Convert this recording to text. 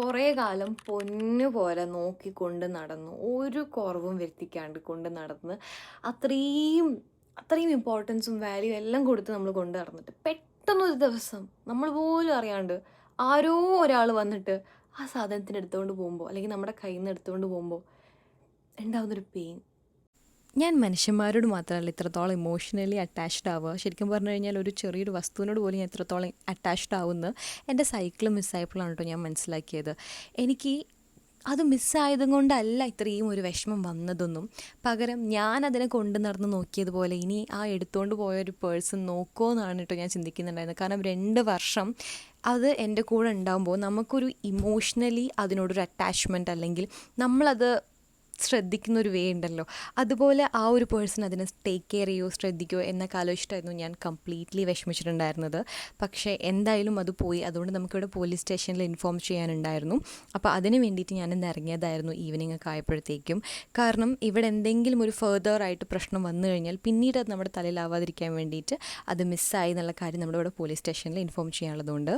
കുറേ കാലം പൊന്നു പോലെ നോക്കിക്കൊണ്ട് നടന്നു, ഒരു കുറവും വരുത്തിക്കാണ്ട് കൊണ്ട് നടന്ന് അത്രയും അത്രയും ഇമ്പോർട്ടൻസും വാല്യൂ എല്ലാം കൊടുത്ത് നമ്മൾ കൊണ്ട് നടന്നിട്ട് പെട്ടെന്നൊരു ദിവസം നമ്മൾ പോലും അറിയാണ്ട് ആരോ ഒരാൾ വന്നിട്ട് ആ സാധനത്തിന് എടുത്തുകൊണ്ട് പോകുമ്പോൾ അല്ലെങ്കിൽ നമ്മുടെ കയ്യിൽ നിന്ന് എടുത്തുകൊണ്ട് പോകുമ്പോൾ ഉണ്ടാകുന്നൊരു പെയിൻ. ഞാൻ മനുഷ്യന്മാരോട് മാത്രമല്ല ഇത്രത്തോളം ഇമോഷണലി അറ്റാച്ച്ഡ് ആവുക, ശരിക്കും പറഞ്ഞു കഴിഞ്ഞാൽ ഒരു ചെറിയൊരു വസ്തുവിനോട് പോലും ഞാൻ ഇത്രത്തോളം അറ്റാച്ച്ഡ് ആവുന്നത് എൻ്റെ സൈക്കിൾ മിസ്സായപ്പോഴാണ് കേട്ടോ ഞാൻ മനസ്സിലാക്കിയത്. എനിക്ക് അത് മിസ്സായതും കൊണ്ടല്ല ഇത്രയും ഒരു വിഷമം വന്നതൊന്നും, പകരം ഞാൻ അതിനെ കൊണ്ട് നടന്ന് നോക്കിയതുപോലെ ഇനി ആ എടുത്തുകൊണ്ട് പോയ ഒരു പേഴ്സൺ നോക്കുമോ എന്നാണ് കേട്ടോ ഞാൻ ചിന്തിക്കുന്നുണ്ടായിരുന്നത്. കാരണം 2 വർഷം അത് എൻ്റെ കൂടെ ഉണ്ടാകുമ്പോൾ നമുക്കൊരു ഇമോഷണലി അതിനോടൊരു അറ്റാച്ച്മെൻറ്റ് അല്ലെങ്കിൽ നമ്മളത് ശ്രദ്ധിക്കുന്ന ഒരു വേ ഉണ്ടല്ലോ, അതുപോലെ ആ ഒരു പേഴ്സൺ അതിനെ ടേക്ക് കെയർ ചെയ്യുമോ ശ്രദ്ധിക്കുമോ എന്നൊക്കെ ആലോചിച്ചിട്ടായിരുന്നു ഞാൻ കംപ്ലീറ്റ്ലി വിഷമിച്ചിട്ടുണ്ടായിരുന്നത്. പക്ഷേ എന്തായാലും അത് പോയി. അതുകൊണ്ട് നമുക്കിവിടെ പോലീസ് സ്റ്റേഷനിൽ ഇൻഫോം ചെയ്യാനുണ്ടായിരുന്നു. അപ്പോൾ അതിന് വേണ്ടിയിട്ട് ഞാനിന്ന് ഇറങ്ങിയതായിരുന്നു ഈവനിങ് ഒക്കെ ആയപ്പോഴത്തേക്കും. കാരണം ഇവിടെ എന്തെങ്കിലും ഒരു ഫെർദർ ആയിട്ട് പ്രശ്നം വന്നു കഴിഞ്ഞാൽ പിന്നീട് അത് നമ്മുടെ തലയിലാവാതിരിക്കാൻ വേണ്ടിയിട്ട് അത് മിസ്സായി എന്നുള്ള കാര്യം നമ്മുടെ ഇവിടെ പോലീസ് സ്റ്റേഷനിൽ ഇൻഫോം ചെയ്യാനുള്ളതുകൊണ്ട്